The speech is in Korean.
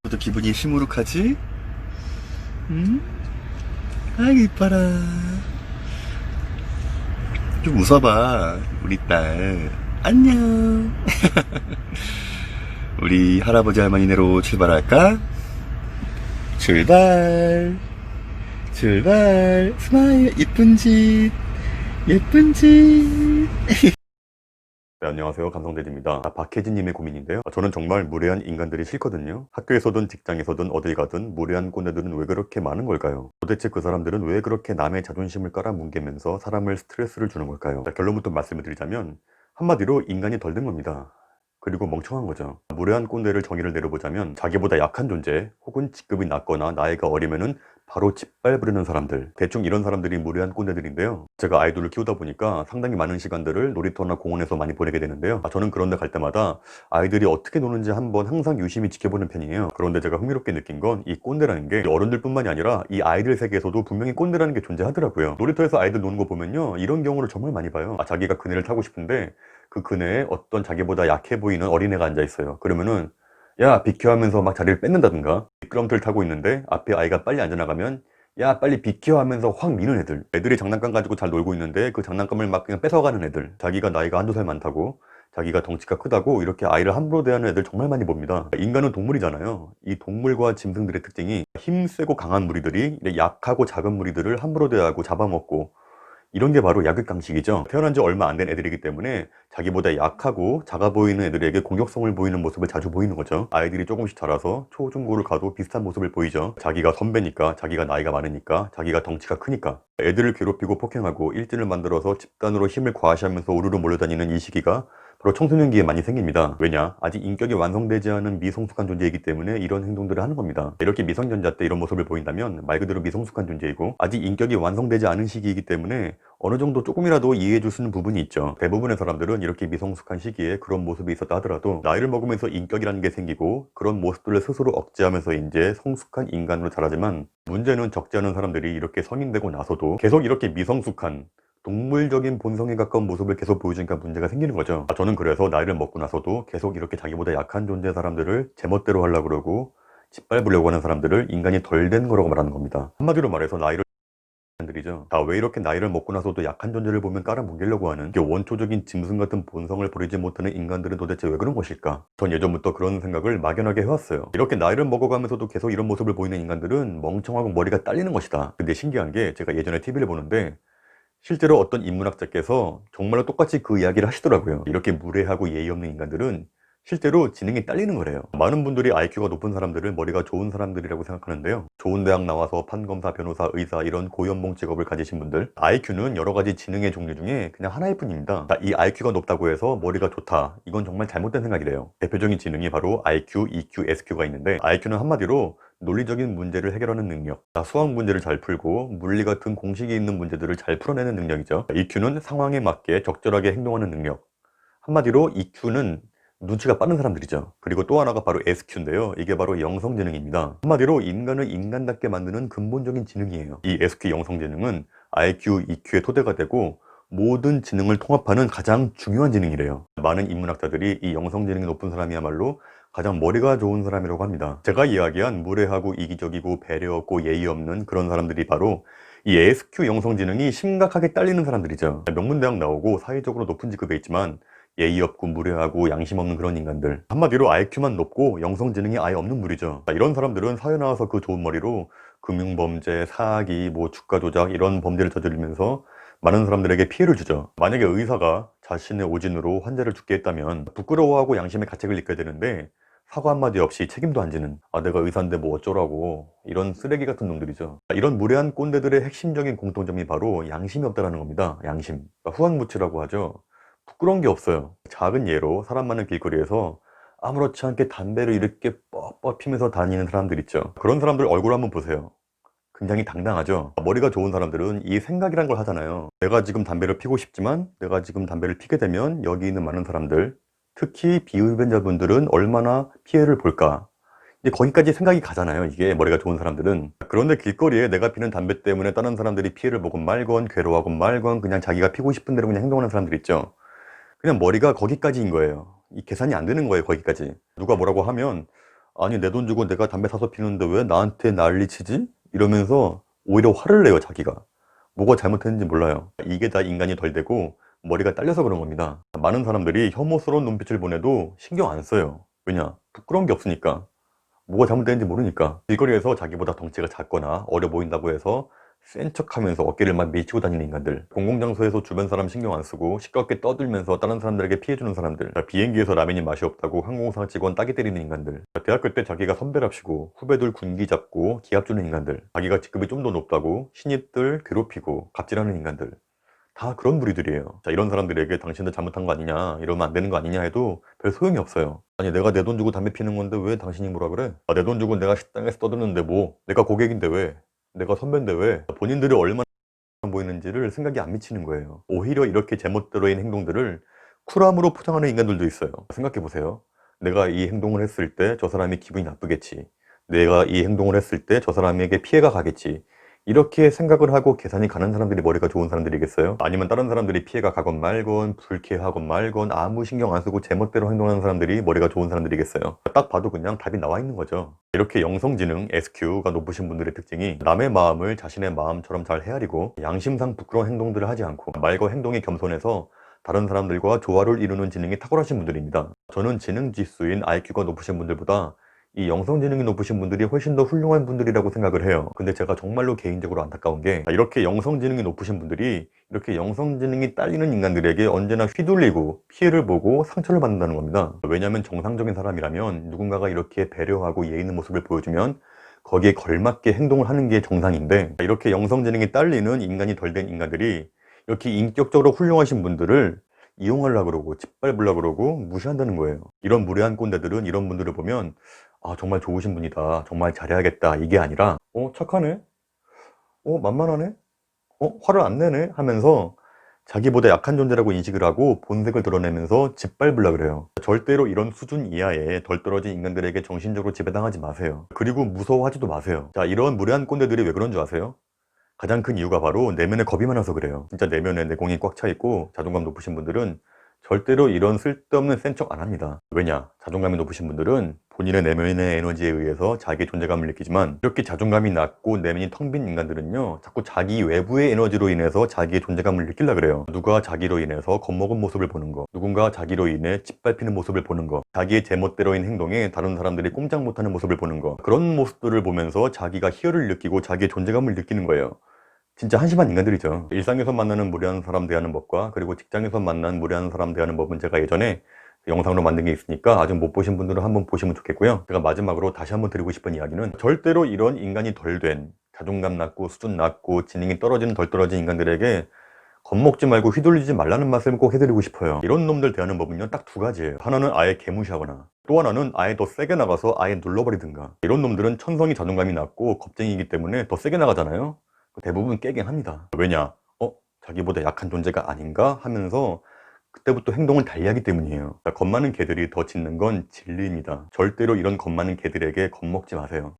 너도 기분이 시무룩하지? 응? 아이고 이뻐라. 좀 웃어봐 우리 딸. 안녕. 우리 할아버지 할머니네로 출발할까? 출발 출발. 스마일. 이쁜 짓 예쁜 짓. 네, 안녕하세요. 감성대디입니다. 박혜진님의 고민인데요. 저는 정말 무례한 인간들이 싫거든요. 학교에서든 직장에서든 어딜 가든 무례한 꼰대들은 왜 그렇게 많은 걸까요? 도대체 그 사람들은 왜 그렇게 남의 자존심을 깔아뭉개면서 사람을 스트레스를 주는 걸까요? 자, 결론부터 말씀을 드리자면 한마디로 인간이 덜 된 겁니다. 그리고 멍청한 거죠. 무례한 꼰대를 정의를 내려보자면 자기보다 약한 존재 혹은 직급이 낮거나 나이가 어리면은 바로 짓밟으려는 사람들, 대충 이런 사람들이 무례한 꼰대들인데요. 제가 아이들을 키우다 보니까 상당히 많은 시간들을 놀이터나 공원에서 많이 보내게 되는데요. 저는 그런 데 갈 때마다 아이들이 어떻게 노는지 한번 항상 유심히 지켜보는 편이에요. 그런데 제가 흥미롭게 느낀 건 이 꼰대라는 게 어른들 뿐만이 아니라 이 아이들 세계에서도 분명히 꼰대라는 게 존재하더라고요. 놀이터에서 아이들 노는 거 보면요, 이런 경우를 정말 많이 봐요. 자기가 그네를 타고 싶은데 그 그네에 어떤 자기보다 약해 보이는 어린애가 앉아 있어요. 그러면은 야 비켜 하면서 막 자리를 뺏는다든가, 미끄럼틀 타고 있는데 앞에 아이가 빨리 앉아 나가면 야 빨리 비켜 하면서 확 미는 애들, 애들이 장난감 가지고 잘 놀고 있는데 그 장난감을 막 그냥 뺏어가는 애들, 자기가 나이가 한두 살 많다고, 자기가 덩치가 크다고 이렇게 아이를 함부로 대하는 애들 정말 많이 봅니다. 인간은 동물이잖아요. 이 동물과 짐승들의 특징이 힘세고 강한 무리들이 약하고 작은 무리들을 함부로 대하고 잡아먹고, 이런 게 바로 약육강식이죠. 태어난 지 얼마 안 된 애들이기 때문에 자기보다 약하고 작아 보이는 애들에게 공격성을 보이는 모습을 자주 보이는 거죠. 아이들이 조금씩 자라서 초중고를 가도 비슷한 모습을 보이죠. 자기가 선배니까, 자기가 나이가 많으니까, 자기가 덩치가 크니까. 애들을 괴롭히고 폭행하고 일진을 만들어서 집단으로 힘을 과시하면서 우르르 몰려다니는 이 시기가 바로 청소년기에 많이 생깁니다. 왜냐? 아직 인격이 완성되지 않은 미성숙한 존재이기 때문에 이런 행동들을 하는 겁니다. 이렇게 미성년자 때 이런 모습을 보인다면 말 그대로 미성숙한 존재이고 아직 인격이 완성되지 않은 시기이기 때문에 어느 정도 조금이라도 이해해 줄 수 있는 부분이 있죠. 대부분의 사람들은 이렇게 미성숙한 시기에 그런 모습이 있었다 하더라도 나이를 먹으면서 인격이라는 게 생기고 그런 모습들을 스스로 억제하면서 이제 성숙한 인간으로 자라지만, 문제는 적지 않은 사람들이 이렇게 성인되고 나서도 계속 이렇게 미성숙한 동물적인 본성에 가까운 모습을 계속 보여주니까 문제가 생기는 거죠. 저는 그래서 나이를 먹고 나서도 계속 이렇게 자기보다 약한 존재 사람들을 제멋대로 하려고 그러고 짓밟으려고 하는 사람들을 인간이 덜 된 거라고 말하는 겁니다. 한마디로 말해서 나이를 들이죠. 왜 이렇게 나이를 먹고 나서도 약한 존재를 보면 깔아뭉개려고 하는, 원초적인 짐승 같은 본성을 버리지 못하는 인간들은 도대체 왜 그런 것일까? 전 예전부터 그런 생각을 막연하게 해왔어요. 이렇게 나이를 먹어가면서도 계속 이런 모습을 보이는 인간들은 멍청하고 머리가 딸리는 것이다. 근데 신기한 게 제가 예전에 TV를 보는데 실제로 어떤 인문학자께서 정말로 똑같이 그 이야기를 하시더라고요. 이렇게 무례하고 예의 없는 인간들은 실제로 지능이 딸리는 거래요. 많은 분들이 IQ가 높은 사람들을 머리가 좋은 사람들이라고 생각하는데요. 좋은 대학 나와서 판검사, 변호사, 의사 이런 고연봉 직업을 가지신 분들, IQ는 여러 가지 지능의 종류 중에 그냥 하나일 뿐입니다. 이 IQ가 높다고 해서 머리가 좋다, 이건 정말 잘못된 생각이래요. 대표적인 지능이 바로 IQ, EQ, SQ가 있는데, IQ는 한마디로 논리적인 문제를 해결하는 능력, 수학 문제를 잘 풀고 물리 같은 공식이 있는 문제들을 잘 풀어내는 능력이죠. EQ는 상황에 맞게 적절하게 행동하는 능력, 한마디로 EQ는 눈치가 빠른 사람들이죠. 그리고 또 하나가 바로 SQ인데요. 이게 바로 영성지능입니다. 한마디로 인간을 인간답게 만드는 근본적인 지능이에요. 이 SQ 영성지능은 IQ, EQ의 토대가 되고 모든 지능을 통합하는 가장 중요한 지능이래요. 많은 인문학자들이 이 영성지능이 높은 사람이야말로 가장 머리가 좋은 사람이라고 합니다. 제가 이야기한 무례하고 이기적이고 배려 없고 예의 없는 그런 사람들이 바로 이 SQ 영성지능이 심각하게 딸리는 사람들이죠. 명문대학 나오고 사회적으로 높은 직급에 있지만 예의 없고 무례하고 양심 없는 그런 인간들, 한마디로 IQ만 높고 영성지능이 아예 없는 무리죠. 이런 사람들은 사회 나와서 그 좋은 머리로 금융범죄, 사기, 주가 조작 이런 범죄를 저지르면서 많은 사람들에게 피해를 주죠. 만약에 의사가 자신의 오진으로 환자를 죽게 했다면 부끄러워하고 양심의 가책을 느껴야 되는데 사과 한마디 없이 책임도 안 지는, 내가 의사인데 뭐 어쩌라고, 이런 쓰레기 같은 놈들이죠. 이런 무례한 꼰대들의 핵심적인 공통점이 바로 양심이 없다는 겁니다. 양심. 후한무치라고 하죠. 부끄러운 게 없어요. 작은 예로 사람 많은 길거리에서 아무렇지 않게 담배를 이렇게 뻑뻑 피면서 다니는 사람들 있죠. 그런 사람들 얼굴 한번 보세요. 굉장히 당당하죠. 머리가 좋은 사람들은 이 생각이란 걸 하잖아요. 내가 지금 담배를 피고 싶지만 내가 지금 담배를 피게 되면 여기 있는 많은 사람들, 특히 비흡연자분들은 얼마나 피해를 볼까, 이제 거기까지 생각이 가잖아요. 이게 머리가 좋은 사람들은. 그런데 길거리에 내가 피는 담배 때문에 다른 사람들이 피해를 보건 말건 괴로워하건 말건 그냥 자기가 피고 싶은 대로 그냥 행동하는 사람들 있죠. 그냥 머리가 거기까지인 거예요. 이 계산이 안 되는 거예요. 거기까지. 누가 뭐라고 하면 아니, 내 돈 주고 내가 담배 사서 피우는데 왜 나한테 난리치지? 이러면서 오히려 화를 내요, 자기가. 뭐가 잘못했는지 몰라요. 이게 다 인간이 덜 되고 머리가 딸려서 그런 겁니다. 많은 사람들이 혐오스러운 눈빛을 보내도 신경 안 써요. 왜냐? 부끄러운 게 없으니까. 뭐가 잘못됐는지 모르니까. 길거리에서 자기보다 덩치가 작거나 어려 보인다고 해서 센 척하면서 어깨를 막 밀치고 다니는 인간들, 공공장소에서 주변 사람 신경 안 쓰고 시끄럽게 떠들면서 다른 사람들에게 피해주는 사람들, 비행기에서 라면이 맛이 없다고 항공사 직원 따기 때리는 인간들, 대학교 때 자기가 선배랍시고 후배들 군기 잡고 기합 주는 인간들, 자기가 직급이 좀 더 높다고 신입들 괴롭히고 갑질하는 인간들, 다 그런 무리들이에요. 자, 이런 사람들에게 당신들 잘못한 거 아니냐, 이러면 안 되는 거 아니냐 해도 별 소용이 없어요. 아니, 내가 내 돈 주고 담배 피는 건데 왜 당신이 뭐라 그래? 아, 내 돈 주고 내가 식당에서 떠드는데 뭐, 내가 고객인데 왜, 내가 선배인데 왜, 본인들이 얼마나 보이는지를 생각이 안 미치는 거예요. 오히려 이렇게 제멋대로인 행동들을 쿨함으로 포장하는 인간들도 있어요. 생각해 보세요. 내가 이 행동을 했을 때 저 사람이 기분이 나쁘겠지, 내가 이 행동을 했을 때 저 사람에게 피해가 가겠지, 이렇게 생각을 하고 계산이 가는 사람들이 머리가 좋은 사람들이겠어요? 아니면 다른 사람들이 피해가 가건 말건 불쾌하건 말건 아무 신경 안 쓰고 제멋대로 행동하는 사람들이 머리가 좋은 사람들이겠어요? 딱 봐도 그냥 답이 나와 있는 거죠. 이렇게 영성지능 SQ가 높으신 분들의 특징이 남의 마음을 자신의 마음처럼 잘 헤아리고 양심상 부끄러운 행동들을 하지 않고 말과 행동이 겸손해서 다른 사람들과 조화를 이루는 지능이 탁월하신 분들입니다. 저는 지능 지수인 IQ가 높으신 분들보다 이 영성지능이 높으신 분들이 훨씬 더 훌륭한 분들이라고 생각을 해요. 근데 제가 정말로 개인적으로 안타까운 게, 이렇게 영성지능이 높으신 분들이 이렇게 영성지능이 딸리는 인간들에게 언제나 휘둘리고 피해를 보고 상처를 받는다는 겁니다. 왜냐하면 정상적인 사람이라면 누군가가 이렇게 배려하고 예의 있는 모습을 보여주면 거기에 걸맞게 행동을 하는 게 정상인데, 이렇게 영성지능이 딸리는 인간이 덜 된 인간들이 이렇게 인격적으로 훌륭하신 분들을 이용하려고 그러고 짓밟으려고 그러고 무시한다는 거예요. 이런 무례한 꼰대들은 이런 분들을 보면 아, 정말 좋으신 분이다, 정말 잘해야겠다, 이게 아니라 착하네, 만만하네, 화를 안 내네 하면서 자기보다 약한 존재라고 인식을 하고 본색을 드러내면서 짓밟으려고 그래요. 절대로 이런 수준 이하의 덜 떨어진 인간들에게 정신적으로 지배당하지 마세요. 그리고 무서워하지도 마세요. 자, 이런 무례한 꼰대들이 왜 그런 줄 아세요? 가장 큰 이유가 바로 내면에 겁이 많아서 그래요. 진짜 내면에 내공이 꽉 차 있고 자존감 높으신 분들은 절대로 이런 쓸데없는 센 척 안 합니다. 왜냐? 자존감이 높으신 분들은 본인의 내면의 에너지에 의해서 자기의 존재감을 느끼지만, 이렇게 자존감이 낮고 내면이 텅 빈 인간들은요, 자꾸 자기 외부의 에너지로 인해서 자기의 존재감을 느끼려고 그래요. 누가 자기로 인해서 겁먹은 모습을 보는 거, 누군가 자기로 인해 짓밟히는 모습을 보는 거, 자기의 제멋대로인 행동에 다른 사람들이 꼼짝 못하는 모습을 보는 거, 그런 모습들을 보면서 자기가 희열을 느끼고 자기의 존재감을 느끼는 거예요. 진짜 한심한 인간들이죠. 일상에서 만나는 무례한 사람 대하는 법과 그리고 직장에서 만난 무례한 사람 대하는 법은 제가 예전에 영상으로 만든 게 있으니까 아직 못 보신 분들은 한번 보시면 좋겠고요. 제가 마지막으로 다시 한번 드리고 싶은 이야기는, 절대로 이런 인간이 덜 된, 자존감 낮고 수준 낮고 지능이 떨어지는 덜 떨어진 인간들에게 겁먹지 말고 휘둘리지 말라는 말씀을 꼭 해드리고 싶어요. 이런 놈들 대하는 법은요, 딱 두 가지예요. 하나는 아예 개무시하거나, 또 하나는 아예 더 세게 나가서 아예 눌러버리든가. 이런 놈들은 천성이 자존감이 낮고 겁쟁이기 때문에 더 세게 나가잖아요. 대부분 깨긴 합니다. 왜냐? 자기보다 약한 존재가 아닌가 하면서 그때부터 행동을 달리하기 때문이에요. 겁 많은 개들이 더 짖는 건 진리입니다. 절대로 이런 겁 많은 개들에게 겁먹지 마세요.